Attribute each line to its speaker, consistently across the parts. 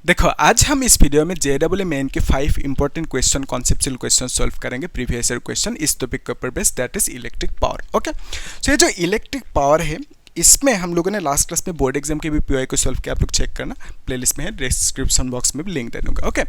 Speaker 1: देखो आज हम इस वीडियो में JEE मेन के 5 important question conceptual question solve करेंगे प्रीवियस ईयर क्वेश्चन इस टॉपिक के ऊपर based that is electric power. Okay, so ये जो इलेक्ट्रिक पावर है इसमें हम लोगों ने लास्ट क्लास में बोर्ड एग्जाम के भी पीवाई को सॉल्व किया, आप लोग चेक करना, प्लेलिस्ट में है, डिस्क्रिप्शन बॉक्स में भी लिंक दे दूंगा। ओके,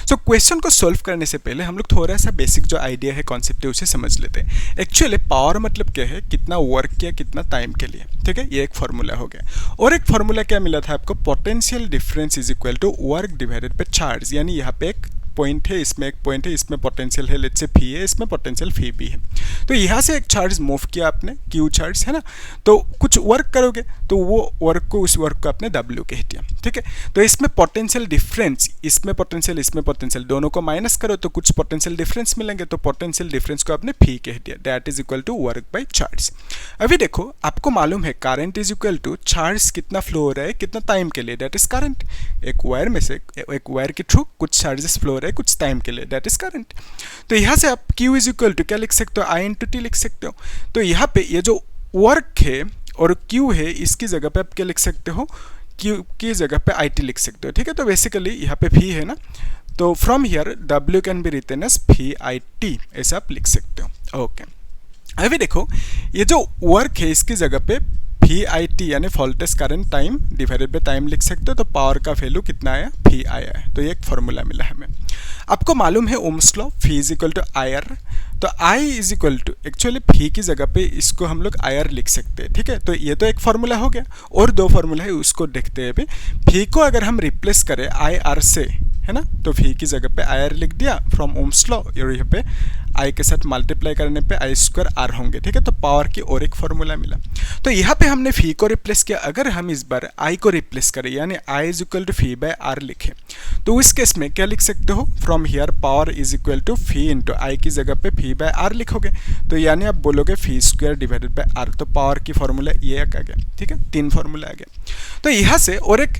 Speaker 1: सो क्वेश्चन को सॉल्व करने से पहले हम लोग थोड़ा सा बेसिक जो आइडिया है कॉन्सेप्ट है उसे समझ लेते हैं। एक्चुअली पावर मतलब क्या है, कितना वर्क किया कितना टाइम के लिए, ठीक है, ये एक फॉर्मूला हो गया। और एक फॉर्मूला क्या मिला था आपको, potential difference is equal to work divided by charge, यानी यहाँ पे एक पॉइंट है, इसमें एक पॉइंट है, इसमें पोटेंशियल है, लेट्स से फी है, इसमें पोटेंशियल फी भी है। तो यहाँ से एक चार्ज मूव किया आपने, क्यू चार्ज है ना, तो कुछ वर्क करोगे तो वो वर्क को, उस वर्क को आपने डब्ल्यू कह दिया, ठीक है। तो इसमें पोटेंशियल डिफरेंस, इसमें पोटेंशियल दोनों को माइनस करो तो कुछ पोटेंशियल डिफरेंस मिलेंगे, तो पोटेंशियल डिफरेंस को आपने फी कह दिया, that is equal to work by charge. अभी देखो आपको मालूम है current is equal to charge कितना फ्लो हो रहा है कितना टाइम के लिए, दैट इज करंट। एक वायर में से एक वायर के थ्रू कुछ चार्जेस फ्लो हो रहा है कुछ टाइम के लिए, दैट इज करंट। तो यहाँ से आप Q इज इक्वल टू क्या लिख सकते हो, I इंटू टी लिख सकते हो। तो यहाँ पे ये जो वर्क है और Q है इसकी जगह पे आप क्या लिख सकते हो, Q की जगह पे IT लिख सकते हो, ठीक है। तो बेसिकली यहाँ पे फी है ना, तो from here W can be written as phi IT, ऐसा आप लिख सकते हो। ओके, अभी देखो ये जो वर्क है इसकी जगह पे फी IT यानी voltage current time divided by time लिख सकते हो, तो पावर का वैल्यू कितना आया, फी आया है। तो ये एक फॉर्मूला मिला हमें। आपको मालूम है Ohm's law, V is equal to IR, तो I is equal to actually V की जगह पे इसको हम लोग आयर लिख सकते हैं, ठीक है। तो ये तो एक फार्मूला हो गया, और दो फार्मूला है उसको देखते हैं। फी को अगर हम रिप्लेस करें आई आर से, है ना, तो फी की जगह पे आयर लिख दिया फ्रॉम ओम्स लॉ, और यहाँ पे आई के साथ मल्टीप्लाई करने पे आई स्क्वायर आर होंगे, ठीक है। तो पावर की और एक फार्मूला मिला। तो यहाँ पे हमने फी को रिप्लेस किया, अगर हम इस बार आई को रिप्लेस करें यानी I is equal to V by R लिखें, तो इस केस में क्या लिख सकते हो, from here power is equal to V into I की जगह पे फी बाय आर लिखोगे, तो यानी आप बोलोगे फी स्क्वायर डिवाइडेड बाय आर। तो पावर की फार्मूला ये एक आ गया, ठीक है, 3 फार्मूला आ गया। तो यहाँ से और एक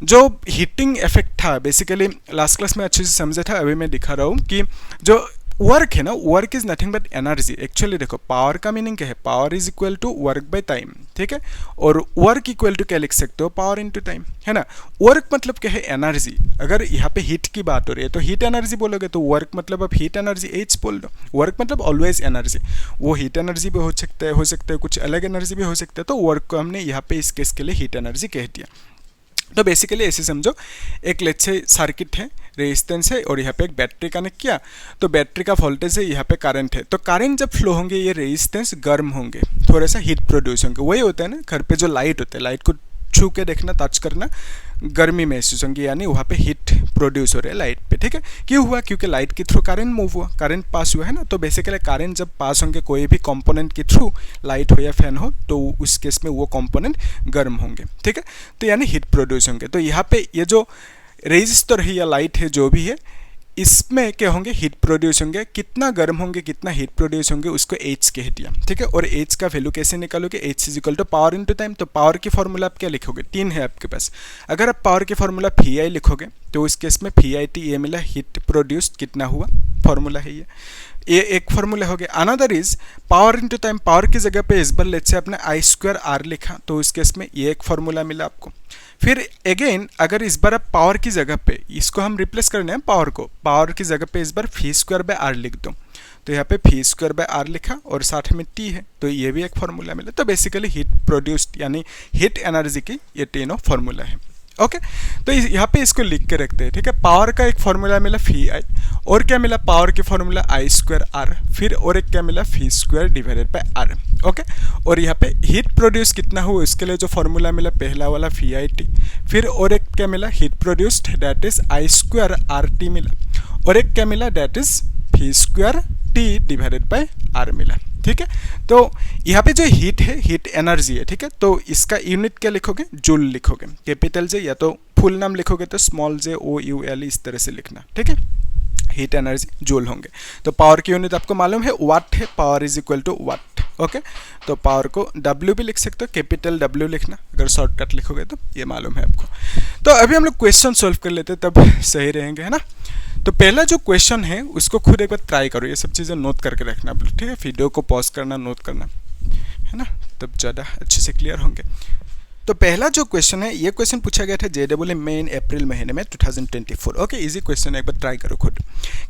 Speaker 1: जो हीटिंग इफेक्ट था, बेसिकली लास्ट क्लास में अच्छे से समझा था, अभी मैं दिखा रहा हूँ कि जो वर्क है ना, work is nothing but energy. Actually देखो पावर का मीनिंग क्या है, power is equal to work by time, ठीक है, और वर्क इक्वल टू क्या लिख सकते हो, पावर इनटू टाइम, है ना। वर्क मतलब क्या है, एनर्जी। अगर यहाँ पे हीट की बात हो रही है तो हीट एनर्जी बोलोगे, तो वर्क मतलब अब हीट एनर्जी एच बोल दो। वर्क मतलब ऑलवेज एनर्जी, वो हीट एनर्जी भी हो सकता है कुछ अलग एनर्जी भी हो सकता है, तो वर्क को हमने यहाँ पे इस केस के लिए हीट एनर्जी कह दिया। तो बेसिकली ऐसे समझो, एक लेट्स से सर्किट है, रेजिस्टेंस है, और यहाँ पे एक बैटरी कनेक्ट किया, तो बैटरी का वोल्टेज है, यहाँ पे करंट है, तो करंट जब फ्लो होंगे ये रेजिस्टेंस गर्म होंगे, थोड़ा सा हीट प्रोड्यूस होंगे। वही होता है ना, घर पे जो लाइट होता है, लाइट को छू के देखना, टच करना, गर्मी महसूस होंगी, यानी वहाँ पे हीट प्रोड्यूस हो रहा है लाइट पे, ठीक है। क्यों हुआ, क्योंकि लाइट के थ्रू करंट मूव हुआ, करंट पास हुआ है ना। तो बेसिकली करंट जब पास होंगे कोई भी कंपोनेंट के थ्रू, लाइट हो या फैन हो, तो उस केस में वो कंपोनेंट गर्म होंगे, ठीक है, तो यानी हीट प्रोड्यूस होंगे। तो यहाँ पे ये जो रेजिस्टर है या लाइट है जो भी है, इसमें क्या होंगे, हीट प्रोड्यूस होंगे, कितना गर्म होंगे कितना हीट प्रोड्यूस होंगे उसको एच कह दिया, ठीक है। और एच का वैल्यू कैसे निकालोगे, H is equal to power into time. तो पावर की फार्मूला आप क्या लिखोगे, 3 है आपके पास। अगर आप पावर की फार्मूला फी आई लिखोगे तो उस केस में फी आई टी ये मिला, हीट प्रोड्यूस्ड कितना हुआ, फार्मूला है ये एक फार्मूला हो गया। Another is power into time, power की जगह पे इस बार लेट्स से आपने आई स्क्वायर आर लिखा, तो उस केस में ये एक फार्मूला मिला आपको। फिर अगेन अगर इस बार आप पावर की जगह पे इसको हम रिप्लेस करने हैं, पावर को, पावर की जगह पे इस बार फी स्क्वायर बाय आर लिख दो, तो यहाँ पे फी स्क्वायर बाय आर लिखा और साथ में टी है, तो ये भी एक फार्मूला मिला। तो बेसिकली हीट प्रोड्यूस्ड यानी हीट एनर्जी की ये तीनों फार्मूला है। ओके, तो यहाँ पे इसको लिख के रखते हैं, ठीक है। पावर का एक फार्मूला मिला फी आई, और क्या मिला, पावर की फार्मूला आई स्क्वायर आर, फिर और एक क्या मिला, V square divided by R. Okay, और यहाँ पे हीट प्रोड्यूस कितना हुआ उसके लिए जो फार्मूला मिला पहला वाला फी आई टी, फिर और एक क्या मिला, heat produced that is I square R T मिला, और एक क्या मिला, that is phi square T divided by R मिला, ठीक है। तो यहाँ पे जो हीट है, हीट एनर्जी है, ठीक है, तो इसका यूनिट क्या लिखोगे, जूल लिखोगे, कैपिटल जे, या तो फुल नाम लिखोगे तो स्मॉल जे ओ यू एल इस तरह से लिखना, ठीक है। हीट एनर्जी जूल होंगे। तो पावर की यूनिट आपको मालूम है वाट है, power is equal to watt. Okay, तो पावर को W भी लिख सकते हो, कैपिटल W लिखना, अगर शॉर्टकट लिखोगे तो ये मालूम है आपको। तो अभी हम लोग क्वेश्चन सॉल्व कर लेते तब सही रहेंगे, है ना। तो पहला जो क्वेश्चन है उसको खुद एक बार ट्राई करो, ये सब चीज़ें नोट करके रखना, ठीक है। वीडियो को पॉज करना, नोट करना, है ना, तब ज़्यादा अच्छे से क्लियर होंगे। तो पहला जो क्वेश्चन है, ये क्वेश्चन पूछा गया था जेडब्ल्यू मेन अप्रैल महीने में 2024। ओके, इजी क्वेश्चन है, एक बार ट्राई करो खुद।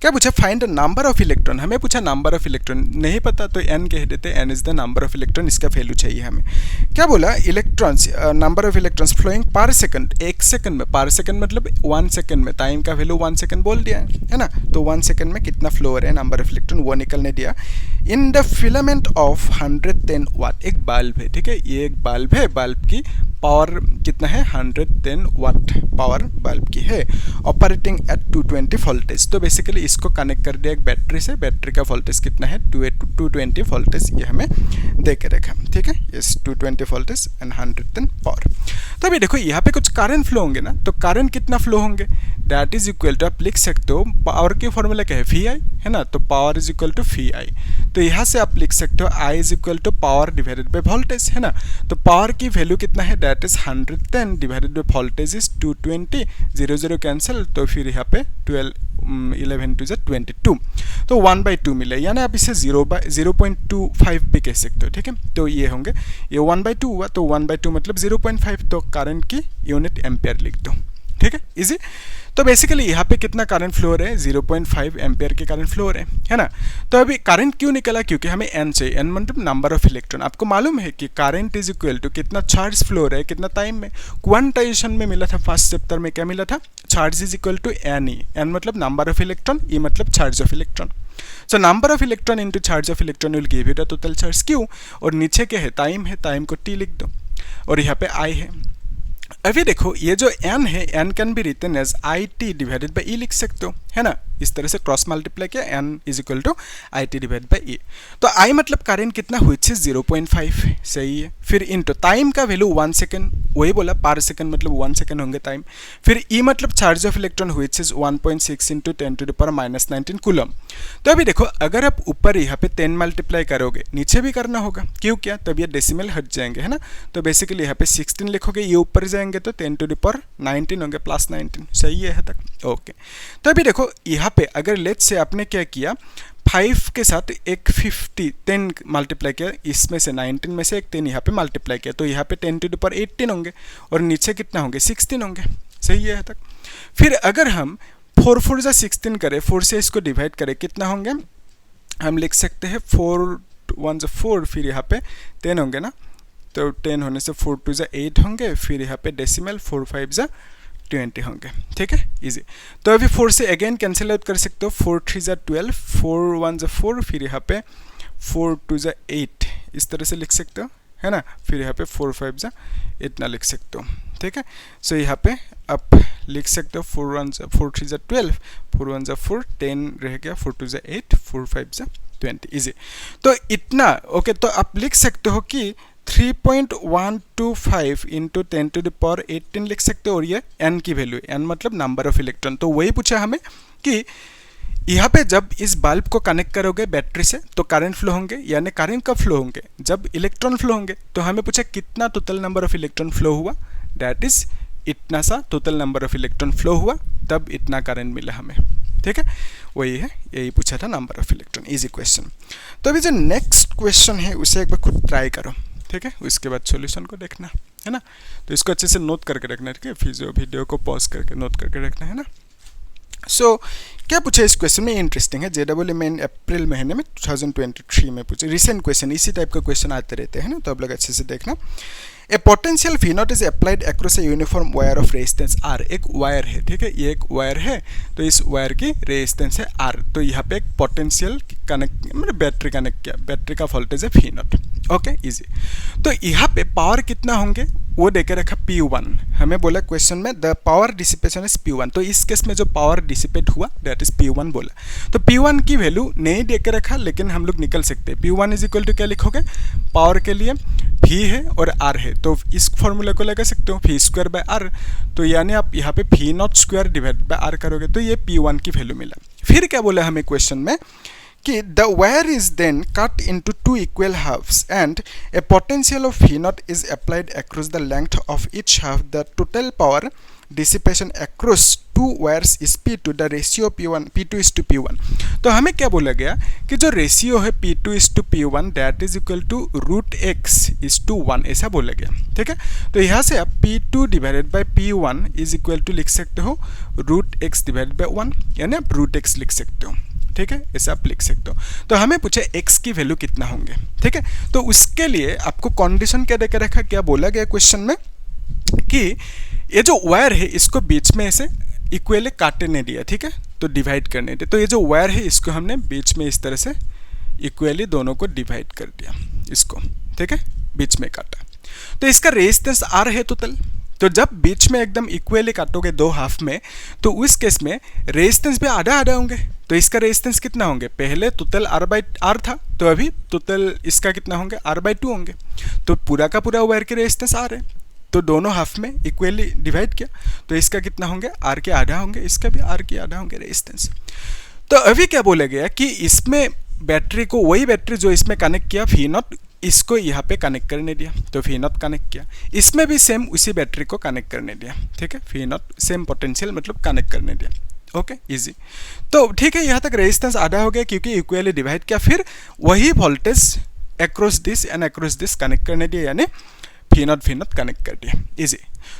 Speaker 1: क्या पूछा? Find the number of electron. हमें पूछा नंबर ऑफ इलेक्ट्रॉन, नहीं पता तो एन कह देते, N is the number of electron, इसका वैल्यू चाहिए हमें। क्या बोला? Electrons, number of electrons flowing per second, एक सेकंड में, पर सेकंड मतलब 1 सेकंड में, टाइम का वैल्यू 1 सेकंड बोल दिया है ना, तो 1 सेकंड में कितना फ्लो हो रहा है नंबर ऑफ इलेक्ट्रॉन, वो निकलने दिया। इन द फिलामेंट ऑफ 110 वाट, एक बल्ब है, ठीक है, ये एक बल्ब है, बल्ब की पावर कितना है? 110 वाट पावर बल्ब की है, ऑपरेटिंग एट 220 वोल्टेज। तो बेसिकली इसको कनेक्ट कर दिया एक बैटरी से, बैटरी का वोल्टेज कितना है? 220 वोल्टेज, ये हमें दे के रखा, ठीक है, यस 220 वोल्टेज एंड 110 पावर। तो अभी देखो यहाँ पे कुछ करंट फ्लो होंगे ना, तो करंट कितना फ्लो होंगे? दैट इज इक्वल टू, आप लिख सकते हो, पावर के फॉर्मूला क्या है? वी आई है ना, तो power is equal to V I. तो यहाँ से आप लिख सकते हो I is equal to power divided by voltage, है ना, तो पावर की वैल्यू कितना है? That is 110 divided by voltage is 220, 0 0 cancel, तो फिर यहाँ पे 11 टू 22, तो 1/2 मिले, यानी आप इसे 0.25 भी कह सकते हो, ठीक है। तो ये होंगे, ये 1/2 हुआ, तो 1/2 मतलब 0.5, तो करंट की यूनिट एम्पेयर लिख दो, ठीक है, इजी। तो बेसिकली यहाँ पे कितना करंट फ्लो हो रहा है? 0.5 एम्पेयर के करंट फ्लो हो रहे हैं, है ना। तो अभी करंट क्यों निकला? क्योंकि हमें एन चाहिए, एन मतलब नंबर ऑफ इलेक्ट्रॉन। आपको मालूम है कि करंट इज इक्वल टू कितना चार्ज फ्लो हो रहा है, कितना टाइम में। क्वांटाइजेशन में मिला था फर्स्ट चैप्टर में, क्या मिला था? Charge is equal to N E, N मतलब नंबर ऑफ इलेक्ट्रॉन, ई मतलब charge of electron. So number of electron into charge of electron will give you the total charge Q, और नीचे क्या है? टाइम है, टाइम को T लिख दो, और यहाँ पे आई है। अभी देखो ये जो n है, n can be written as I T divided by E लिख सकते हो, है ना, इस तरह से क्रॉस मल्टीप्लाई किया, n is equal to I T divide by E. तो i मतलब करंट कितना हुई है? 0.5, सही है। फिर इनटू टाइम का वैल्यू 1 सेकंड, वही बोला, पर सेकंड मतलब 1 सेकंड होंगे टाइम। फिर e मतलब चार्ज ऑफ इलेक्ट्रॉन हुई है 1.6 इंटू 10⁻⁻19 कूलम। तो अभी देखो, अगर आप ऊपर यहाँ पे 10 मल्टीप्लाई करोगे, नीचे भी करना होगा, क्यों क्या? तब ये डेसिमल हट जाएंगे, है ना। तो बेसिकली यहाँ पे 16 लिखोगे, ये ऊपर जाएंगे तो 10⁻19 होंगे, प्लस 19, सही है यहाँ तक, ओके। तो अभी देखो यहाँ पे अगर लेट्स से आपने क्या किया, 5 के साथ एक 10 मल्टीप्लाई किया, इसमें से 19 में से एक 10 यहाँ पे मल्टीप्लाई किया, तो यहाँ पे 10⁻18 होंगे, और नीचे कितना होंगे? 16 होंगे, सही है यहाँ तक। फिर अगर हम 4 4 जा 16 करें, 4 से इसको डिवाइड करें, कितना होंगे? हम लिख सकते हैं 4 1 जा 4, फिर यहाँ पे 10 होंगे ना, तो 10 होने से 4 2 जा 8 होंगे, फिर यहाँ पे डेसिमल 4 5 जा 20 होंगे, ठीक है, इजी। तो अभी 4 से अगेन कैंसिल आउट कर सकते हो, 4 3 जा 12, 4 1 जा 4, फिर यहाँ पे 4 2 जा 8, इस तरह से लिख सकते हो, है ना। फिर यहाँ पे 4 5 जा इतना लिख सकते हो, ठीक है। सो यहाँ पे आप लिख सकते हो 4 3 जा 12, 4 1 जा 4, 10 रह गया, 4 2 जा 8, 4 5 जा 20, इजी। तो इतना, ओके। तो आप लिख सकते हो कि 3.125 इंटू 10⁻18 लिख सकते हो, और ये n की वैल्यू, n मतलब नंबर ऑफ इलेक्ट्रॉन। तो वही पूछा हमें कि यहाँ पे जब इस बल्ब को कनेक्ट करोगे बैटरी से, तो करंट फ्लो होंगे, यानी करंट कब फ्लो होंगे? जब इलेक्ट्रॉन फ्लो होंगे। तो हमें पूछा कितना total number of electron flow हुआ, दैट इज इतना सा total number of electron flow हुआ, तब इतना करंट मिला हमें, ठीक है, वही है, यही पूछा था number of electron, easy question. तो अभी जो नेक्स्ट क्वेश्चन है उसे एक बार खुद ट्राई करो, ठीक है, उसके बाद सॉल्यूशन को देखना, है ना। तो इसको अच्छे से नोट करके रखना, ठीक है, फिर जो वीडियो को पॉज करके नोट करके रखना, है ना। सो क्या पूछा इस क्वेश्चन में? इंटरेस्टिंग है, जेडब्ल्यू में अप्रैल महीने में 2023 में पूछे, रिसेंट क्वेश्चन, इसी टाइप का क्वेश्चन आते रहते हैं ना, तो आप लोग अच्छे से देखना। A potential V not is applied across a uniform wire of resistance R। एक वायर है, ठीक है, ये एक वायर है, तो इस वायर की रेजिस्टेंस है R। तो यहाँ पे एक पोटेंशियल कनेक्ट, मतलब बैटरी कनेक्ट किया, बैटरी का वोल्टेज है V नॉट, ओके, इजी। तो यहाँ पे पावर कितना होंगे वो देके रखा P1, हमें बोला क्वेश्चन में the power dissipation is P1। तो इस केस में जो पावर डिसिपेट हुआ दैट इज P1 बोला। तो P1 की वैल्यू नहीं देके रखा, लेकिन हम लोग निकल सकते हैं। P1 इज इक्वल टू क्या लिखोगे? पावर के लिए V है और R है, तो इस फॉर्मूला को लगा सकते हो, V² बाय R। तो यानी आप यहाँ पे V not square divide by R करोगे, तो ये P1 की वैल्यू मिला। फिर क्या बोला हमें क्वेश्चन में कि the wire is then cut into 2 equal halves and a potential of V not is applied across the length of each half. The total power dissipation across two wires is P2, the ratio P2 is to P1। तो हमें क्या बोला गया कि जो ratio है P2 is to P1 that is equal to √x is to 1, ऐसा बोला गया। ठीक है, तो यहाँ से आप P2 divided by P1 is equal to लिख सकते हो √x डिवाइडेड बाई 1, यानी आप √x लिख सकते हो। ठीक है, ऐसे आप लिख सकते हो। तो हमें पूछे x की वैल्यू कितना होंगे। ठीक है, तो उसके लिए आपको कंडीशन क्या देकर रखा, क्या बोला गया क्वेश्चन में कि ये जो वायर है इसको बीच में ऐसे इक्वली काटने दिया। ठीक है, तो डिवाइड करने दिया। तो ये जो वायर है इसको हमने बीच में इस तरह से इक्वली दोनों को डिवाइड कर दिया इसको। ठीक है, बीच में काटा। तो इसका रेजिस्टेंस R है टोटल। तो जब बीच में एकदम इक्वली काटोगे दो हाफ में, तो उस केस में रेजिस्टेंस भी आधा आधा होंगे। तो इसका रेजिस्टेंस कितना होंगे, पहले टोटल R था, तो अभी टोटल इसका कितना होंगे, R/2 होंगे। तो पूरा का पूरा वायर के रेजिस्टेंस R है, तो दोनों हाफ में इक्वली डिवाइड किया, तो इसका कितना होंगे, R के आधा होंगे, इसका भी R के आधा होंगे रेजिस्टेंस। तो अभी क्या बोला गया कि इसमें बैटरी को, वही बैटरी जो इसमें कनेक्ट किया V0, इसको यहाँ पे कनेक्ट करने दिया, तो V0 कनेक्ट किया। इसमें भी सेम उसी बैटरी को कनेक्ट करने दिया। ठीक है, V0 सेम पोटेंशियल मतलब कनेक्ट करने दिया। Okay, easy. तो ठीक है, यहाँ तक रेजिस्टेंस आधा हो गया क्योंकि इक्वली डिवाइड किया। फिर वही voltage across this and across this connect करने दिया, यानी V0 कनेक्ट कर दिया। इजी।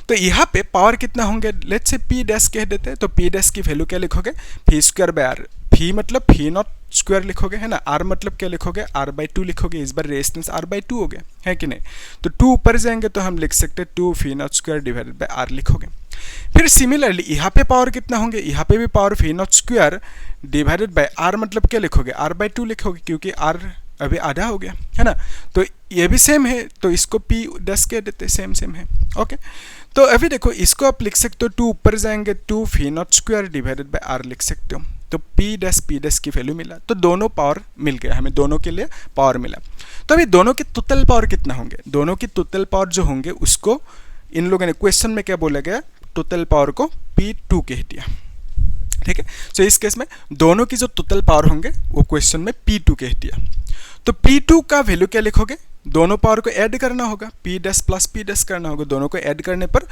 Speaker 1: तो यहाँ पे पावर कितना होंगे, लेट्स से P डैश कह देते हैं। तो P डैश की वैल्यू क्या लिखोगे, V² R। V मतलब V0 स्क्वायर लिखोगे, है ना। R मतलब क्या लिखोगे, R/2 लिखोगे। इस बार रेजिस्टेंस R/2 हो गया, है कि नहीं। तो 2 ऊपर जाएंगे तो हम लिख सकते हैं 2 V0² डिवाइडेड बाय R लिखोगे। फिर सिमिलरली यहाँ पे पावर कितना होंगे, यहाँ पे भी power V0² divided by R मतलब क्या लिखोगे, R/2 लिखोगे, क्योंकि R अभी आधा हो गया, है ना। तो ये भी सेम है, तो इसको P डैश कह देते, सेम है। ओके, तो अभी देखो इसको आप लिख सकते हो, 2 ऊपर जाएंगे 2 V0² डिवाइडेड बाय R लिख सकते हो। तो P डैश की वैल्यू मिला, तो दोनों पावर मिल गया, हमें दोनों के लिए पावर मिला। तो अभी दोनों के टोटल पावर कितना होंगे, दोनों की टोटल पावर जो होंगे उसको इन लोगों ने क्वेश्चन में क्या बोला गया, टोटल पावर को P2 कह दिया। ठीक है, तो इस केस में दोनों की जो टोटल पावर होंगे वो क्वेश्चन में P2 कह दिया। तो P2 का वैल्यू क्या लिखोगे, दोनों पावर को ऐड करना होगा, P dash plus P dash करना होगा, दोनों को ऐड करने पर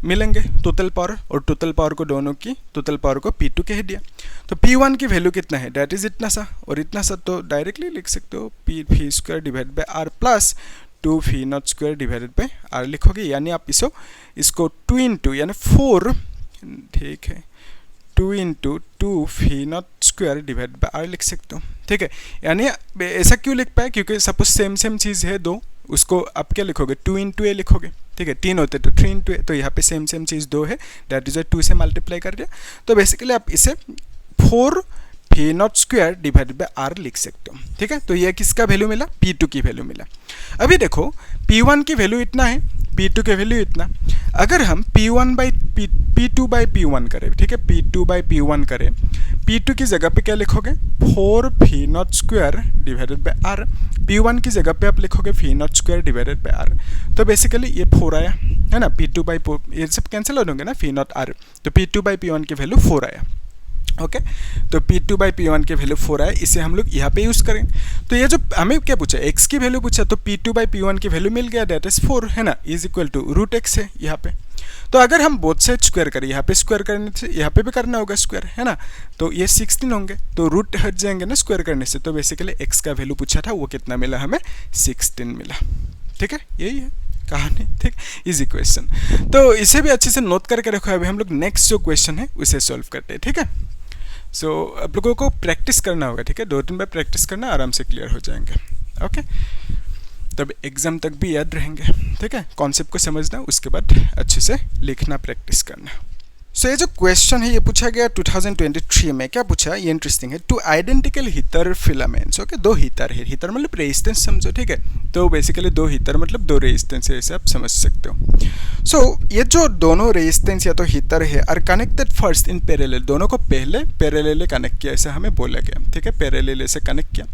Speaker 1: मिलेंगे टोटल पावर, और टोटल पावर को दोनों की टोटल पावर को P2 कह दिया। तो P1 की वैल्यू कितना है, दैट इज इतना सा और इतना सा, तो डायरेक्टली लिख सकते हो P² divide by R plus 2 V0² divided by R लिखोगे, यानी आप इसको 2 इंटू यानी 4, ठीक है, 2 into 2 V0² divide by R लिख सकते हो। ठीक है, यानी ऐसा क्यों लिख पाए, क्योंकि सपोज सेम चीज़ है दो, उसको आप क्या लिखोगे, 2 इंटू A लिखोगे। ठीक है, 3 होते तो 3 इंटू A, तो यहाँ पे सेम चीज़ 2 है, दैट इज 2 से मल्टीप्लाई कर दिया। तो बेसिकली आप इसे 4 V0² डिवाइडेड बाय R लिख सकते हो। ठीक है, तो ये किसका वैल्यू मिला, P2 की वैल्यू मिला। अभी देखो P1 की वैल्यू इतना है, P2 की वैल्यू इतना। अगर हम P2 बाई P1 करें, ठीक है, P2 बाई P1 करें, P2 की जगह पे क्या लिखोगे, 4 V0² divided by R। P1 की जगह पे आप लिखोगे V0² डिवाइडेड बाय R। तो बेसिकली ये 4 आया, है ना। P2 बाई ये सब कैंसिल हो जाएंगे ना, V0 R। तो P2 बाई P1 की वैल्यू 4 आया। ओके, तो P2 बाई P1 की वैल्यू 4 आए, इसे हम लोग यहाँ पे यूज़ करें। तो ये जो हमें क्या पूछा, x की वैल्यू पूछा, तो P2 बाई P1 की वैल्यू मिल गया, दैट इज 4, है ना, इज इक्वल टू √x है यहाँ पे। तो अगर हम बोथ साइड स्क्वायर करें, यहाँ पे स्क्वायर करने से यहाँ पे भी करना होगा स्क्वायर, है ना, तो ये 16 होंगे, तो रूट हट जाएंगे ना स्क्वायर करने से। तो बेसिकली x का वैल्यू पूछा था, वो कितना मिला हमें, 16 मिला। ठीक है, यही है कहानी। ठीक, इजी क्वेश्चन, तो इसे भी अच्छे से नोट करके रखो। अभी हम लोग नेक्स्ट जो क्वेश्चन है उसे सॉल्व करते हैं। ठीक है, सो आप लोगों को प्रैक्टिस करना होगा। ठीक है, 2-3 बार प्रैक्टिस करना, आराम से क्लियर हो जाएंगे। ओके, तब एग्जाम तक भी याद रहेंगे। ठीक है, कॉन्सेप्ट को समझना, उसके बाद अच्छे से लिखना, प्रैक्टिस करना। सो ये जो क्वेश्चन है ये पूछा गया 2023 में। क्या पूछा, ये इंटरेस्टिंग है। 2 identical heater filaments, okay, 2 heater है, हीटर मतलब रेजिस्टेंस समझो। ठीक है, तो बेसिकली 2 हीटर मतलब 2 रेजिस्टेंस है, ऐसे आप समझ सकते हो। सो ये जो दोनों रेजिस्टेंस या तो हीटर है are connected first in parallel, दोनों को पहले पैरेलल कनेक्ट किया, ऐसा हमें बोला गया। ठीक है, पैरेलल से कनेक्ट किया,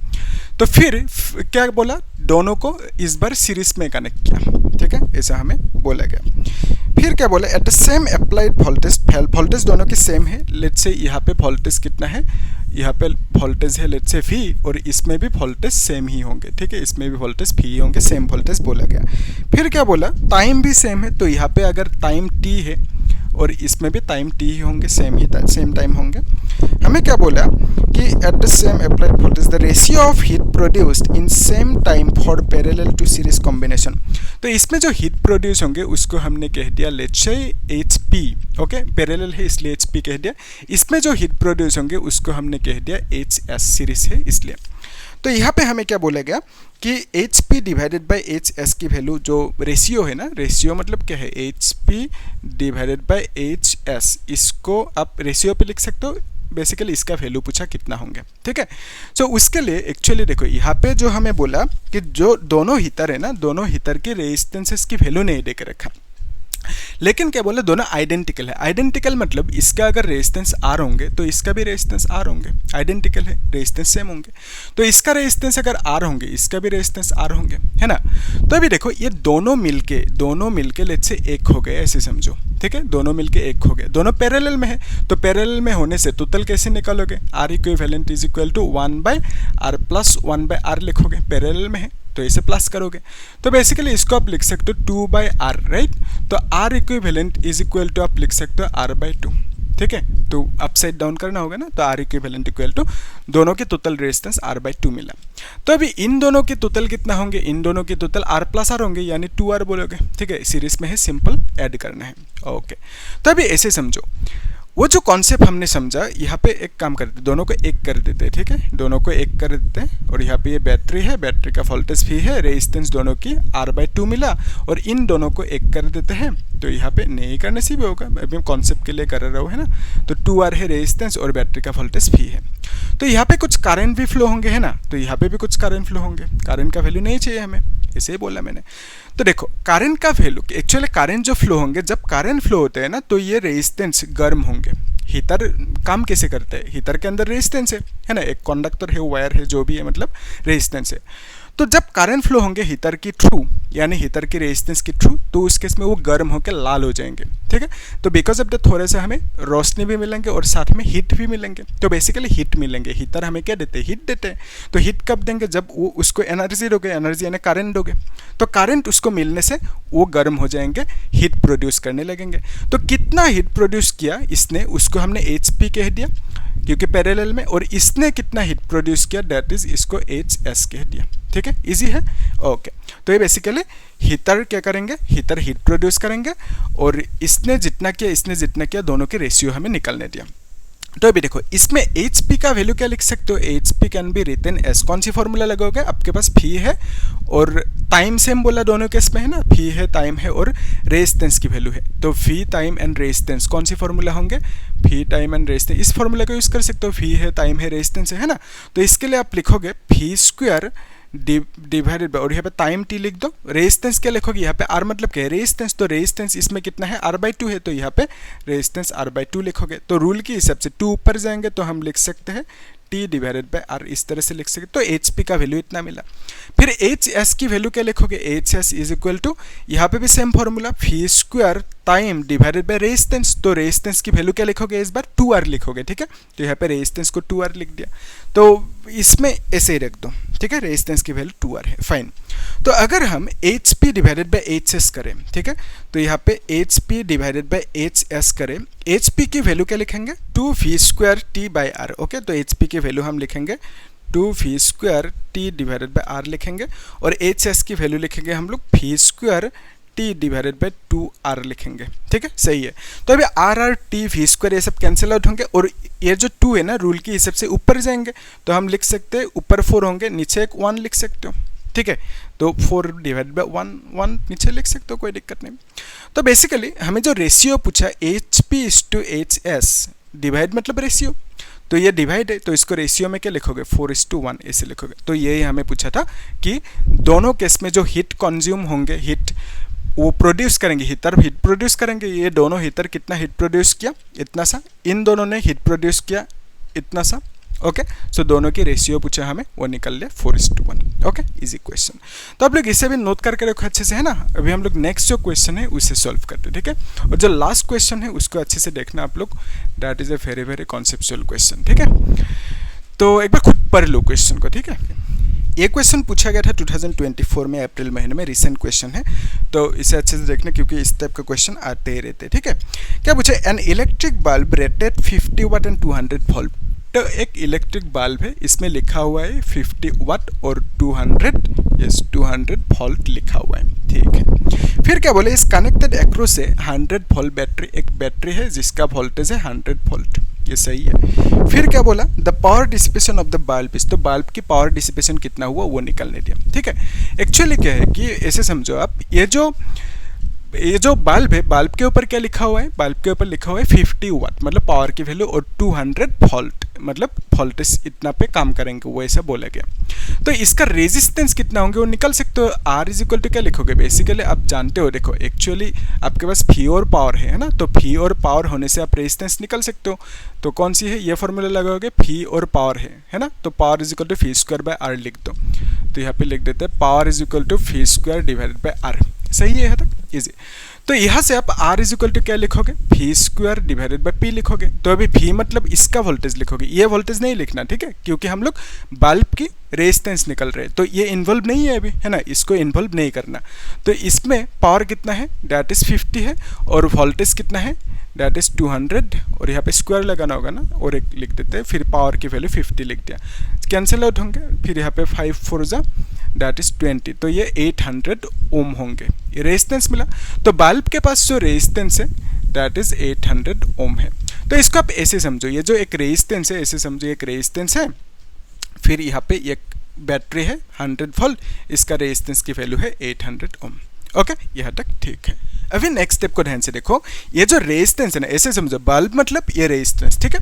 Speaker 1: तो फिर क्या बोला, दोनों को इस बार सीरीज में कनेक्ट किया। ठीक है, ऐसा हमें बोला गया। फिर क्या बोला, eight the same applied voltage, voltage दोनों की सेम है। लेट्स से यहाँ पे वोल्टेज कितना है, यहाँ पे वोल्टेज है लेट्स से V, और इसमें भी वोल्टेज सेम ही होंगे। ठीक है, इसमें भी वोल्टेज V होंगे, सेम वोल्टेज बोला गया। फिर क्या बोला, टाइम भी सेम है, तो यहाँ पे अगर टाइम T है और इसमें भी टाइम टी ही होंगे, सेम टाइम होंगे। हमें क्या बोला कि at the same applied voltage the ratio of heat produced in same time for parallel to series combination. तो इसमें जो हीट प्रोड्यूस होंगे उसको हमने कह दिया let's say HP, okay, parallel है इसलिए HP कह दिया। इसमें जो हीट प्रोड्यूस होंगे उसको हमने कह दिया HS, सीरीज है इसलिए। तो यहाँ पे हमें क्या बोला गया कि HP डिवाइडेड बाय HS की वैल्यू जो रेशियो है ना, रेशियो मतलब क्या है, HP डिवाइडेड बाय HS, इसको आप रेशियो पे लिख सकते हो। बेसिकली इसका वैल्यू पूछा कितना होंगे, ठीक है। सो उसके लिए एक्चुअली देखो यहाँ पे जो हमें बोला कि जो दोनों हीटर है ना, दोनों हीटर के रेजिस्टेंसेस की वैल्यू नहीं देकर रखा, लेकिन क्या बोले दोनों आइडेंटिकल है। आइडेंटिकल मतलब इसका अगर रेजिस्टेंस R होंगे तो इसका भी रेजिस्टेंस R होंगे, आइडेंटिकल है, रेजिस्टेंस सेम होंगे। तो इसका रेजिस्टेंस अगर R होंगे, इसका भी रेजिस्टेंस R होंगे, है ना। तो अभी देखो ये दोनों मिलके लेट्स से एक हो गए, ऐसे समझो, ठीक है। दोनों मिलके एक हो गए, दोनों पैरेलल में है, तो पैरेलल में होने से टोटल कैसे निकालोगे, R equivalent is equal to 1/R plus 1/R लिखोगे, पैरेलल में है तो इसे प्लस करोगे। तो बेसिकली इसको आप लिख सकते हो 2/R, राइट। तो R equivalent is equal to आप लिख सकते हो R/2, ठीक है। तो अपसाइड डाउन करना होगा ना, तो R इक्विवेलेंट इक्वल टू दोनों के टोटल रेजिस्टेंस R/2 मिला। तो अभी इन दोनों के टोटल कितना होंगे, इन दोनों के टोटल R प्लस R होंगे, यानी 2R बोलोगे, ठीक है। सीरीज में है, सिंपल ऐड करना है, ओके। तो अभी ऐसे समझो, वो जो कॉन्सेप्ट हमने समझा, यहाँ पे एक काम करते, दोनों को एक कर देते हैं, ठीक है। दोनों को एक कर देते हैं और यहाँ पे ये बैटरी है, बैटरी का वोल्टेज भी है, रेजिस्टेंस दोनों की R/2 मिला और इन दोनों को एक कर देते हैं। तो यहाँ पे नहीं करने से भी होगा, अभी हम कॉन्सेप्ट के लिए कर रहे हो, है ना। तो 2R है रेजिस्टेंस और बैटरी का वोल्टेज भी है। तो यहाँ पे कुछ करंट भी फ्लो होंगे, है ना। तो यहाँ पे भी कुछ करंट फ्लो होंगे, करंट का वैल्यू नहीं चाहिए हमें, ऐसे ही बोला मैंने। तो देखो करंट का वैल्यू, एक्चुअली करंट जो फ्लो होंगे, जब करंट फ्लो होते हैं ना तो ये रेजिस्टेंस गर्म होंगे। हीटर काम कैसे करते हैं, हीटर के अंदर रेजिस्टेंस है ना, एक कंडक्टर है, वायर है, जो भी है, मतलब रेजिस्टेंस है। तो जब करंट फ्लो होंगे हीटर की थ्रू, यानी हीटर की रेजिस्टेंस के थ्रू, तो उस केस में वो गर्म होकर लाल हो जाएंगे, ठीक है। तो बिकॉज ऑफ द थोड़े से हमें रोशनी भी मिलेंगे और साथ में हीट भी मिलेंगे। तो बेसिकली हीट मिलेंगे, हीटर हमें क्या देते हैं, हीट देते हैं। तो हीट कब देंगे, जब वो उसको एनर्जी दोगे, एनर्जी यानी करंट दोगे, तो करंट उसको मिलने से वो गर्म हो जाएंगे, हीट प्रोड्यूस करने लगेंगे। तो कितना हीट प्रोड्यूस किया इसने, उसको हमने HP कह दिया क्योंकि पैरेलल में, और इसने कितना हीट प्रोड्यूस किया, दैट इज इसको HS कह दिया, ठीक है। इजी है, ओके। तो ये बेसिकली हीटर क्या करेंगे, हीटर हीट प्रोड्यूस करेंगे और इसने जितना किया दोनों के रेशियो हमें निकालने दिया। तो अभी देखो इसमें HP का वैल्यू क्या लिख सकते हो, HP can be written as, कौन सी फॉर्मूला लगोगे, आपके पास फी है और टाइम सेम बोला दोनों केस में, है ना। फी है, टाइम है और रेजिस्टेंस की वैल्यू है। तो फी, टाइम एंड रेजिस्टेंस कौन सी फॉर्मूला होंगे, फी, टाइम एंड रेजिस्टेंस। इस फॉर्मूला को यूज कर सकते हो, फी है, टाइम है, रेजिस्टेंस है ना। तो इसके लिए आप लिखोगे फी स्क्वायर डिवाइडेड बाय, और यहाँ पे टाइम टी लिख दो। रेजिस्टेंस क्या लिखोगे, यहाँ पे R मतलब क्या है, रेजिस्टेंस। तो रेजिस्टेंस इसमें कितना है, R/2 है, तो यहाँ पे रेजिस्टेंस R/2 लिखोगे। तो रूल के हिसाब से 2 ऊपर जाएंगे तो हम लिख सकते हैं T डिवाइडेड बाय R, इस तरह से लिख सकते। तो HP का वैल्यू इतना मिला। फिर HS की वैल्यू क्या लिखोगे, HS इज इक्वल टू, यहाँ पे भी same formula, fee square time divided by resistance. तो रेजिस्टेंस की वैल्यू क्या लिखोगे, इस बार 2R लिखोगे, ठीक है। तो यहाँ पे रेजिस्टेंस को 2R लिख दिया। तो इसमें ऐसे ही रख दो, ठीक है। रेजिस्टेंस की वैल्यू 2R है, फाइन। तो अगर हम HP डिवाइडेड बाय HS करें, ठीक है, तो यहाँ पे HP डिवाइडेड बाय HS करें, HP की वैल्यू क्या लिखेंगे, 2V स्क्वायर T/R, ओके। तो HP की वैल्यू हम लिखेंगे 2V square T divided by R लिखेंगे, और HS की वैल्यू लिखेंगे हम लोग V square T divided by 2R लिखेंगे, ठीक है, सही है। तो अभी R T V स्क्वायर ये सब कैंसिल आउट होंगे और ये जो 2 है ना, रूल के हिसाब से ऊपर जाएंगे तो हम लिख सकते हैं, ऊपर 4 होंगे, नीचे एक 1 लिख सकते हो, ठीक है। तो 4 डिवाइड बाय 1 नीचे लिख सकते हो, कोई दिक्कत नहीं। तो बेसिकली हमें जो रेशियो पूछा HP/HS, डिवाइड मतलब रेशियो, तो ये डिवाइड है, तो इसको रेशियो में क्या लिखोगे, 4:1 ऐसे लिखोगे। तो ये हमें पूछा था कि दोनों केस में जो हीट कंज्यूम होंगे, हीट वो प्रोड्यूस करेंगे, हीटर हीट प्रोड्यूस करेंगे। ये दोनों हीटर कितना हीट प्रोड्यूस किया, इतना सा, इन दोनों ने हीट प्रोड्यूस किया इतना सा, ओके। सो दोनों की रेशियो पूछा हमें, वो निकल लिया 4:1, ओके। Easy question. तो आप लोग इसे भी नोट करके रखो अच्छे से, है ना। अभी हम लोग नेक्स्ट जो क्वेश्चन है उसे सॉल्व करते हैं, ठीक है। और जो लास्ट क्वेश्चन है उसको अच्छे से देखना आप लोग, that is a very very conceptual question, ठीक है। तो एक बार खुद पढ़ लो क्वेश्चन को, ठीक है। ये क्वेश्चन पूछा गया था 2024 में अप्रैल महीने में, रिसेंट क्वेश्चन है, तो इसे अच्छे से देखना क्योंकि इस टाइप का क्वेश्चन आते ही रहते हैं, ठीक है। क्या पूछा, an electric bulb rated 50 watt and 200 volt. तो एक इलेक्ट्रिक बल्ब है, इसमें लिखा हुआ है 50 वाट और 200 वोल्ट लिखा हुआ है, ठीक है। फिर क्या बोले, इस कनेक्टेड एक्रोस से 100 वोल्ट बैटरी, एक बैटरी है जिसका वोल्टेज है 100 वोल्ट, ये सही है। फिर क्या बोला, the power dissipation of the bulb is, तो बल्ब की पावर डिसिपेशन कितना हुआ वो निकालने दिया, ठीक है। एक्चुअली क्या है कि ऐसे समझो आप, ये जो बल्ब है, बल्ब के ऊपर क्या लिखा हुआ है, बल्ब के ऊपर लिखा हुआ है 50 वाट मतलब पावर की वैल्यू, और 200 वोल्ट मतलब वोल्टेज इतना पे काम करेंगे, वो ऐसा बोला गया। तो इसका रेजिस्टेंस कितना होंगे वो निकल सकते हो। आर इज इक्वल टू क्या लिखोगे, बेसिकली आप जानते हो, देखो एक्चुअली आपके पास फी और पावर है ना, तो फी और पावर होने से आप रेजिस्टेंस निकल सकते हो। तो कौन सी है, ये फॉर्मूला लगाओगे, फी और पावर है ना, तो power is equal to V square by R लिख दो। तो यहाँ पे लिख देते हैं power is equal to V square divided by R, सही है यहाँ तक, इजी। तो यहाँ से आप R इज इक्वल टू क्या लिखोगे, फी स्क्वायर डिवाइडेड बाय पी लिखोगे। तो अभी फी मतलब इसका वोल्टेज लिखोगे, ये वोल्टेज नहीं लिखना, ठीक है, क्योंकि हम लोग बल्ब की रेजिस्टेंस निकल रहे हैं, तो ये इन्वॉल्व नहीं है अभी, है ना, इसको इन्वॉल्व नहीं करना। तो इसमें पावर कितना है, डेट इज 50 है, और वोल्टेज कितना है, डेट इज 200, और यहाँ पे स्क्वायर लगाना होगा ना, और एक लिख देते हैं, फिर पावर की वैल्यू 50 लिख दिया, कैंसिल आउट होंगे, फिर यहाँ पे 5 4 जा डेट इज 20, तो ये 800 ओम होंगे, ये रेजिस्टेंस मिला। तो बल्ब के पास जो रेजिस्टेंस है डेट इज 800 ओम है। तो इसको आप ऐसे समझो, ये जो एक रेजिस्टेंस है, ऐसे समझो एक रेजिस्टेंस है, फिर यहाँ पे एक बैटरी है 100 वोल्ट, इसका रेजिस्टेंस की वैल्यू है 800 ओम। ओके, यहाँ तक ठीक है। अभी नेक्स्ट स्टेप को ध्यान से देखो, ये जो रेजिस्टेंस है ना, ऐसे समझो बल्ब मतलब ये रेजिस्टेंस, ठीक है।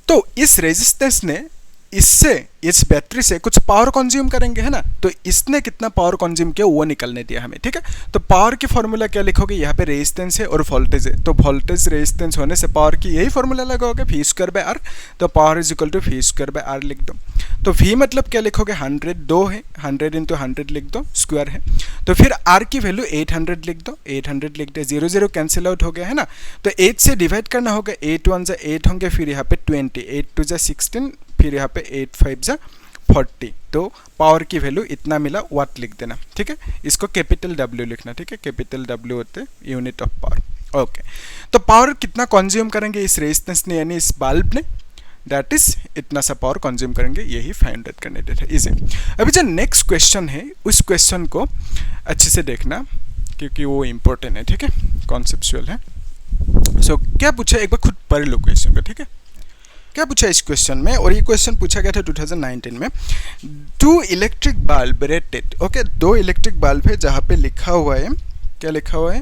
Speaker 1: तो इस रेजिस्टेंस ने इससे, इस बैटरी से कुछ पावर कंज्यूम करेंगे, है ना, तो इसने कितना पावर कंज्यूम किया वो निकलने दिया हमें, ठीक है। तो पावर की फॉर्मूला क्या लिखोगे, यहाँ पे रेजिस्टेंस है और वोल्टेज है, तो वोल्टेज रेजिस्टेंस होने से पावर की यही फॉर्मूला लगाओगे, वी स्क्वायर बाय आर, तो power is equal to V square by R लिख दो। तो वी मतलब क्या लिखोगे, 100 2 है, 100 इंटू 100 लिख दो, स्क्वायर है, तो फिर आर की वैल्यू 800 लिख दो, 800 लिख दे, 0 0 कैंसिल आउट हो गया, है ना। तो 8 से डिवाइड करना होगा, 8 1 जा 8 होंगे, फिर यहाँ पे 20, 8 2 जा 16, फिर यहाँ पे 8 5 जा 40, तो पावर की वैल्यू इतना मिला, वाट लिख देना, ठीक है। इसको कैपिटल W लिखना, ठीक है, कैपिटल W होते यूनिट ऑफ पावर। ओके, तो पावर कितना कंज्यूम करेंगे इस रेजिस्टेंस ने, यानी इस बल्ब ने, दैट इज इतना सा पावर कंज्यूम करेंगे, यही फाइंड आउट करने देते हैं, इजी। अभी जो नेक्स्ट क्वेश्चन है, उस क्वेश्चन को अच्छे से देखना क्योंकि वो इम्पोर्टेंट है, ठीक है, कॉन्सेप्चुअल है। सो क्या पूछा, एक बार खुद पढ़ लो क्वेश्चन को, ठीक है। क्या पूछा इस क्वेश्चन में, और ये क्वेश्चन पूछा गया था 2019 में। 2 electric bulb rated, okay, 2 electric bulb है जहाँ पे लिखा हुआ है, क्या लिखा हुआ है,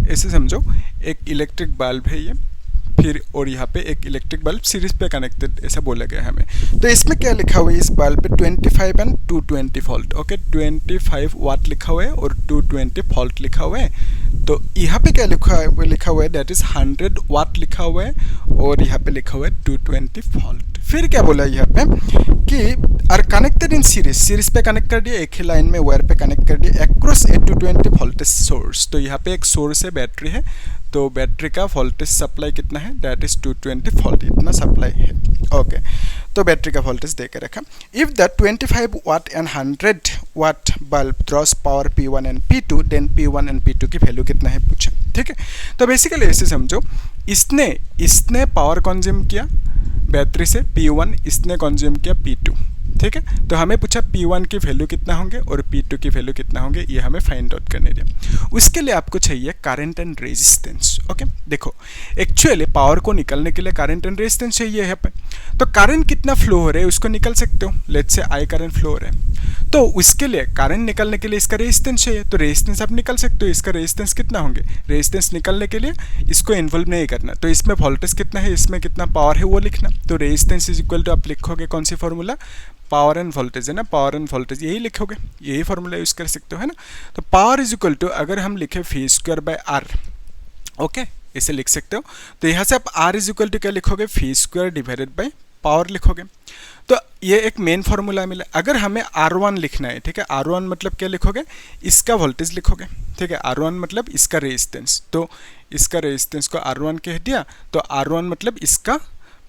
Speaker 1: ऐसे समझो, एक इलेक्ट्रिक बल्ब है ये, फिर और यहाँ पे एक इलेक्ट्रिक बल्ब सीरीज पे कनेक्टेड, ऐसा बोला गया है हमें। तो इसमें क्या लिखा हुआ है, इस बल्ब पे 25 एंड 220 वोल्ट, ओके, 25 वाट लिखा हुआ है और 220 वोल्ट लिखा हुआ है। तो यहाँ पे क्या लिखा हुआ है, दैट इज 100 वाट लिखा हुआ है, और यहाँ पे लिखा हुआ है 220 वोल्ट। फिर क्या बोला यहाँ पे कि आर कनेक्टेड इन सीरीज पे कनेक्ट कर दिया, एक ही लाइन में वायर पे कनेक्ट कर दिया, अक्रॉस ए 220 वोल्टेज सोर्स। तो यहाँ पे एक सोर्स है, बैटरी है, तो बैटरी का वोल्टेज सप्लाई कितना है, दैट इज 220 वोल्ट, इतना सप्लाई है, ओके। तो बैटरी का वोल्टेज दे के रखा। If the 25 watt and 100 watt bulb draws power P1 and P2, then P1 and P2 की वैल्यू कितना है पूछा, ठीक है। तो बेसिकली ऐसे समझो, इसने पावर कंज्यूम किया बैटरी से P1, इसने कंज्यूम किया P2, ठीक है। तो हमें पूछा P1 की वैल्यू कितना होंगे और P2 की वैल्यू कितना होंगे, ये हमें फाइंड आउट करने दिया। उसके लिए आपको चाहिए करंट एंड रेजिस्टेंस, ओके। देखो एक्चुअली पावर को निकालने के लिए करंट एंड रेजिस्टेंस चाहिए यहाँ पे। तो करंट कितना फ्लो हो रहा है उसको निकल सकते हो, let's say I current flow हो रहा है, तो उसके लिए करंट निकालने के लिए इसका रेजिस्टेंस चाहिए, तो रेजिस्टेंस आप निकल सकते हो, इसका रेजिस्टेंस कितना होंगे। रेजिस्टेंस निकालने के लिए इसको इन्वॉल्व नहीं करना, तो इसमें वोल्टेज कितना है, इसमें कितना पावर है वो लिखना। तो रेजिस्टेंस इज इक्वल टू आप लिखोगे कौन सी फॉर्मूला, पावर एंड वोल्टेज है ना, पावर एंड वोल्टेज यही लिखोगे, यही फॉर्मूला यूज कर सकते हो, है ना। तो पावर इज इक्वल टू, अगर हम लिखे V square by R, okay, इसे लिख सकते हो। तो यहाँ से आप आर इज इक्वल टू क्या लिखोगे, V square divided by power लिखोगे। तो ये एक मेन फॉर्मूला मिला। अगर हमें R1 लिखना है, ठीक है, R1 मतलब क्या लिखोगे, इसका वोल्टेज लिखोगे, ठीक है, R1 मतलब इसका रेजिस्टेंस, तो इसका रेजिस्टेंस को R1 कह दिया, तो R1 मतलब इसका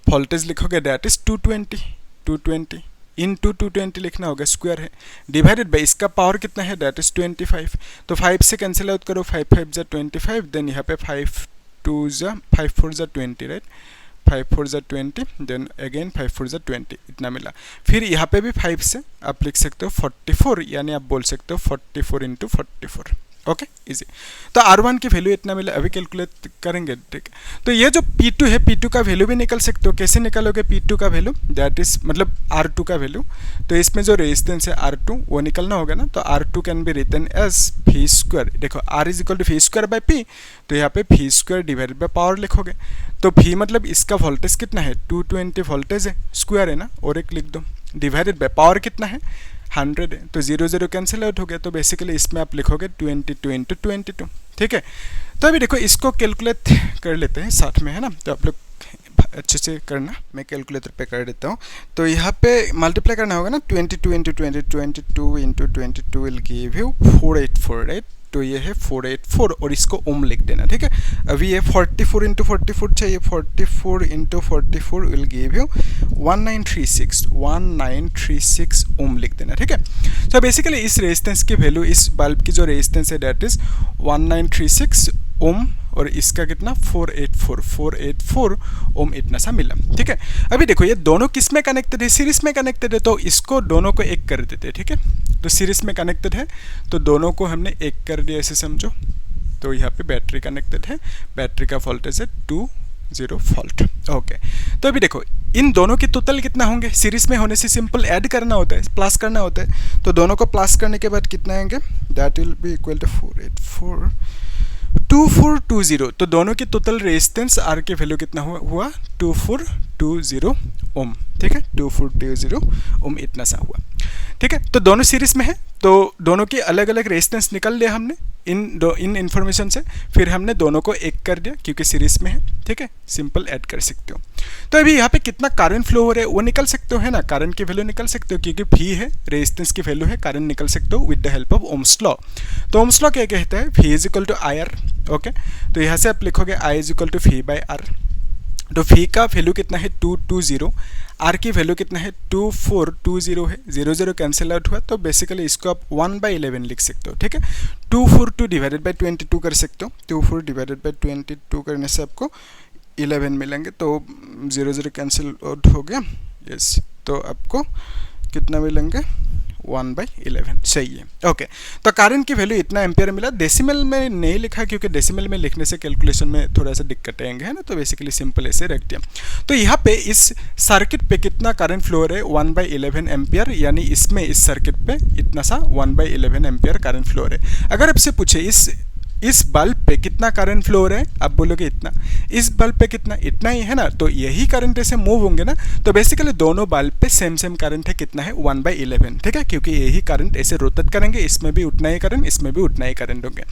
Speaker 1: वोल्टेज लिखोगे, दैट इज 220, इंटू 220 लिखना होगा, स्क्वायर है, डिवाइडेड बाई इसका पावर कितना है, दैट इज 25। तो 5 से कैंसिल आउट करो, 5 5 जा 25, देन यहाँ पे 5 4 जा 20, राइट, 5 4 जा 20, देन अगेन 5 4 जा 20, इतना मिला। फिर यहाँ पे भी 5 से आप लिख सकते हो 44, यानी आप बोल सकते हो 44 इंटू 44। Okay, easy. तो R1 की वैल्यू इतना मिला, अभी कैलकुलेट करेंगे, ठीक है। तो ये जो P2 है, P2 का वैल्यू भी निकल सकते हो। कैसे निकालोगे P2 का वैल्यू, दैट इज मतलब R2 का वैल्यू। तो इसमें जो रेजिस्टेंस है R2 वो निकलना होगा ना, तो R2 can be written as V square. देखो R is equal to V square by P, तो यहाँ पे V square divided by power लिखोगे। तो V मतलब इसका वोल्टेज कितना है, 220 वोल्टेज है, स्क्वायर है ना, और एक लिख दो, डिवाइडेड बाई पावर कितना है, 100 है, तो 0 0 कैंसिल आउट हो गया। तो बेसिकली इसमें आप लिखोगे 22 इंटू 22, ठीक है। तो अभी देखो इसको कैलकुलेट कर लेते हैं साथ में, है ना, तो आप लोग अच्छे से करना, मैं कैलकुलेटर पे कर देता हूँ। तो यहाँ पे मल्टीप्लाई करना होगा ना, 22 into 22 into 22 will give you 484, right. तो ये है 484 और इसको ओम लिख देना, ठीक है। अभी ये 44 इंटू 44 चाहिए, 44 इंटू 44 विल गिव यू 1936 ओम लिख देना, ठीक है। तो बेसिकली इस रेजिस्टेंस की वैल्यू, इस बल्ब की जो रेजिस्टेंस है दैट इज 1936 ओम, और इसका कितना 484 ओम, इतना सा मिला, ठीक है। अभी देखो ये दोनों किस में कनेक्टेड है, सीरीज में कनेक्टेड है, तो इसको दोनों को एक कर देते हैं, ठीक है। तो सीरीज में कनेक्टेड है तो दोनों को हमने एक कर दिया, ऐसे समझो। तो यहाँ पे बैटरी कनेक्टेड है, बैटरी का वोल्टेज है 20 वोल्ट, ओके। तो अभी देखो इन दोनों के टोटल कितना होंगे, सीरीज में होने से सिंपल ऐड करना होता है, प्लस करना होता है। तो दोनों को प्लस करने के बाद कितना आएंगे, that will be equal to 2420। तो दोनों की टोटल रेजिस्टेंस आर के वैल्यू कितना हुआ 2420 ओम, ठीक है, 2420 ओम, इतना सा हुआ, ठीक है। तो दोनों सीरीज में है, तो दोनों की अलग अलग रेजिस्टेंस निकाल लिया हमने इन इन्फॉर्मेशन से, फिर हमने दोनों को एक कर दिया क्योंकि सीरीज में है, ठीक है, सिंपल ऐड कर सकते हो। तो अभी यहाँ पे कितना करंट फ्लो हो रहा है वो निकल सकते हो, है ना, करंट की वैल्यू निकल सकते हो, क्योंकि V है, रेजिस्टेंस की वैल्यू है, करंट निकल सकते हो with the help of Ohm's law. तो ओम्स लॉ क्या कहता है, V is equal to IR, okay. तो यहाँ से आप लिखोगे I is equal to V by R। तो V का वैल्यू कितना है 220, R की वैल्यू कितना है 2420 है, 0 0 कैंसिल आउट हुआ। तो बेसिकली इसको आप 1/11 लिख सकते हो, ठीक है। 242 डिवाइडेड बाई 22 कर सकते हो, 24 डिवाइडेड बाई 22 करने से आपको 11 मिलेंगे। तो 0 0 कैंसिल आउट हो गया, यस। तो आपको कितना मिलेंगे 1/11, सही है, ओके। तो करंट की वैल्यू इतना एम्पियर मिला। डेसिमल में नहीं लिखा क्योंकि डेसिमल में लिखने से कैलकुलेशन में थोड़ा सा दिक्कत आएंगे, है ना, तो बेसिकली सिंपल ऐसे रख दिया। तो यहाँ पे इस सर्किट पे कितना करंट फ्लो है 1/11 एम्पियर, यानी इसमें इस सर्किट पे इतना सा 1/11 एम्पियर करंट फ्लो है। अगर आपसे पूछे इस बल्ब पे कितना करंट फ्लो हो रहा है, आप बोलोगे इतना, इस बल्ब पे कितना, इतना ही है ना, तो यही करंट ऐसे मूव होंगे ना। तो बेसिकली दोनों बल्ब पे सेम करंट है, कितना है 1/11, ठीक है, क्योंकि यही करंट ऐसे रोटेट करेंगे, इसमें भी उतना ही करंट, इसमें भी उतना ही करंट होंगे।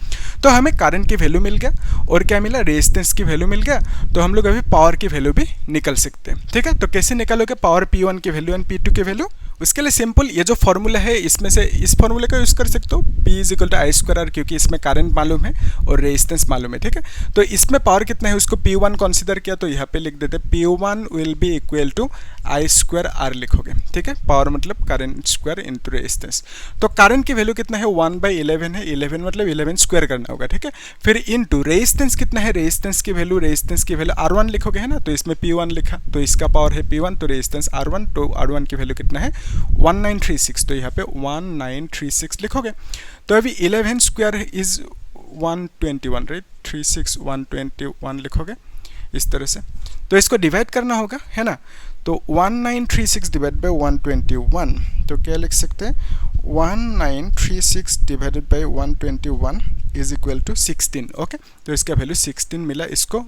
Speaker 1: तो हमें करंट की वैल्यू मिल गया, और क्या मिला, रेजिस्टेंस की वैल्यू मिल गया। तो हम लोग अभी पावर की वैल्यू भी निकल सकते हैं, ठीक है। तो कैसे निकालोगे पावर, P1 की वैल्यू एंड P2 की वैल्यू, उसके लिए सिंपल ये जो फॉर्मूला है इसमें से इस फॉर्मूले का यूज़ कर सकते हो, P is equal to I square R, क्योंकि इसमें करंट मालूम है और रेजिस्टेंस मालूम है, ठीक है। तो इसमें पावर कितना है उसको P1 कंसीडर किया, तो यहाँ पे लिख देते P1 will be equal to I square R लिखोगे, ठीक है। पावर मतलब करंट स्क्वायर इंटू रेजिस्टेंस। तो करंट की वैल्यू कितना है 1/11 है, 11 मतलब 11 स्क्वायर करना होगा, ठीक है। फिर इंटू रेजिस्टेंस कितना है, रेजिस्टेंस की वैल्यू R1 लिखोगे, है ना, तो इसमें P1 लिखा, तो इसका पावर है P1, तो रेजिस्टेंस R1, तो R1 की वैल्यू कितना है 1936, तो यहाँ पे 1936 लिखोगे। तो अभी 11 स्क्वायर इज 121, राइट, 36 121 लिखोगे इस तरह से। तो इसको डिवाइड करना होगा, है ना, तो 1936 डिवाइड बाई 121, तो क्या लिख सकते हैं 1936 divided by 121 is equal to 16, okay. तो इसका वैल्यू 16 मिला। इसको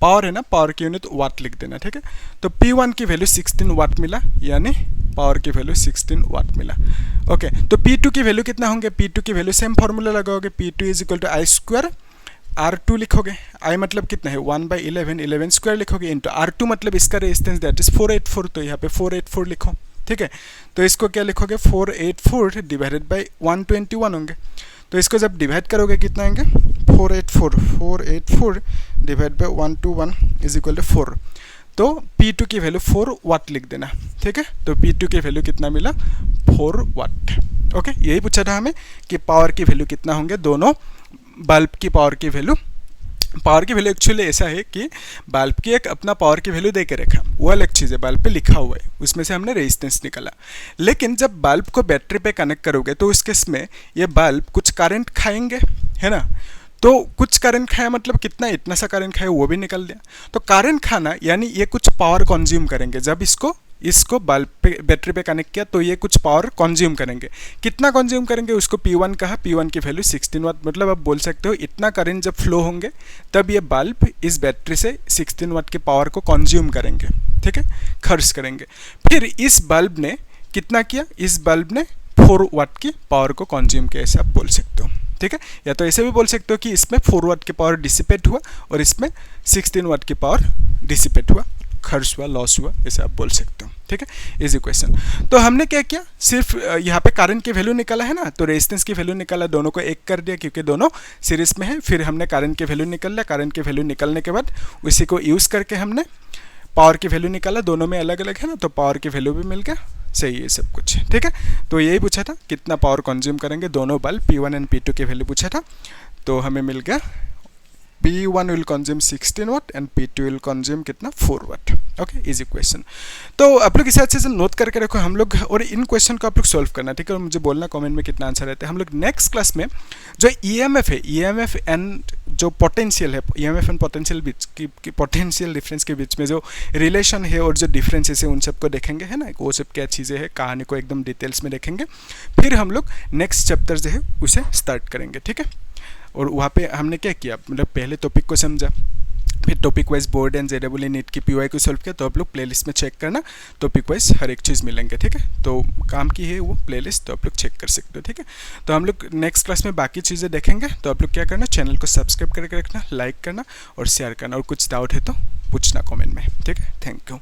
Speaker 1: पावर है ना, पावर की यूनिट वाट लिख देना, ठीक है। तो P1 की वैल्यू 16 वाट मिला, यानी पावर की वैल्यू 16 वाट मिला, ओके। तो P2 की वैल्यू कितना होंगे, P2 की वैल्यू सेम फॉर्मूला लगाओगे, P2 is equal to I square R2 लिखोगे, I मतलब कितना है 1/11, 11 स्क्वायर लिखोगे, इंटू R2 मतलब इसका रेजिस्टेंस दैट इज 484, तो यहाँ पे 484 लिखो, ठीक है। तो इसको क्या लिखोगे 484 डिवाइडेड बाई 121 होंगे। तो इसको जब डिवाइड करोगे कितना आएंगे 484 divide by 121 is equal to 4। तो P2 की वैल्यू 4 वाट लिख देना, ठीक है। तो P2 की वैल्यू कितना मिला, 4 वाट। ओके, यही पूछा था हमें कि पावर की वैल्यू कितना होंगे दोनों बल्ब की पावर की वैल्यू। पावर की वैल्यू एक्चुअली ऐसा है कि बल्ब की एक अपना पावर की वैल्यू दे के रखा, वो अलग चीज़ है, बल्ब पे लिखा हुआ है, उसमें से हमने रेजिस्टेंस निकाला। लेकिन जब बल्ब को बैटरी पे कनेक्ट करोगे तो उस केस में ये बल्ब कुछ करंट खाएंगे, है ना। तो कुछ करंट खाया मतलब कितना, इतना सा करंट खाया वो भी निकल दिया। तो करंट खाना यानी ये कुछ पावर कंज्यूम करेंगे। जब इसको बल्ब पे बैटरी पे कनेक्ट किया तो ये कुछ पावर कंज्यूम करेंगे। कितना कंज्यूम करेंगे, उसको P1 कहा। P1 की वैल्यू 16 वाट, मतलब आप बोल सकते हो इतना करंट जब फ्लो होंगे तब ये बल्ब इस बैटरी से 16 वाट की पावर को कंज्यूम करेंगे, ठीक है, खर्च करेंगे। फिर इस बल्ब ने कितना किया, इस बल्ब ने 4 वाट की पावर को कंज्यूम किया, ऐसे आप बोल सकते हो, ठीक है। या तो ऐसे भी बोल सकते हो कि इसमें 4 वाट की पावर डिसिपेट हुआ और इसमें 16 वाट की पावर डिसिपेट हुआ, खर्च हुआ, लॉस हुआ, ऐसे आप बोल सकते हो, ठीक है। Easy question. तो हमने क्या किया, सिर्फ यहाँ पे करंट की वैल्यू निकाला है ना, तो रेजिस्टेंस की वैल्यू निकाला, दोनों को एक कर दिया क्योंकि दोनों सीरीज में है। फिर हमने करंट की वैल्यू निकाल लिया, करंट की वैल्यू निकालने के बाद उसी को यूज़ करके हमने पावर की वैल्यू निकाला, दोनों में अलग अलग है ना, तो पावर की वैल्यू भी मिल गया। सही है सब कुछ, ठीक है। तो यही पूछा था कितना पावर कंज्यूम करेंगे दोनों बल्ब, P1 एंड P2 की वैल्यू पूछा था। तो हमें मिल गया P1 will consume 16 watt and P2 will consume कितना, 4 watt। Okay, easy question. तो आप लोग इस अच्छे से नोट करके रखो हम लोग, और इन क्वेश्चन को आप लोग सॉल्व करना, ठीक है। और मुझे बोलना कमेंट में कितना आंसर रहता है। हम लोग नेक्स्ट क्लास में जो EMF है, EMF एंड जो पोटेंशियल है, EMF एंड पोटेंशियल बीच की पोटेंशियल डिफरेंस के बीच में जो रिलेशन है और जो डिफरेंसेस है उन सबको देखेंगे, है ना। वो सब क्या चीज़ें हैं, कहानी को एकदम डिटेल्स में देखेंगे। फिर हम लोग नेक्स्ट चैप्टर जो है उसे स्टार्ट करेंगे, ठीक है। और वहाँ पे हमने क्या किया, मतलब पहले टॉपिक को समझा, फिर topic wise board and JEE NEET की PY को सॉल्व किया। तो आप लोग प्लेलिस्ट में चेक करना, टॉपिक वाइज हर एक चीज़ मिलेंगे, ठीक है। तो काम की है वो प्लेलिस्ट, तो आप लोग चेक कर सकते हो, ठीक है। तो हम लोग नेक्स्ट क्लास में बाकी चीज़ें देखेंगे। तो आप लोग क्या करना, चैनल को सब्सक्राइब करके रखना, लाइक करना और शेयर करना, और कुछ डाउट है तो पूछना कमेंट में, ठीक है। Thank you.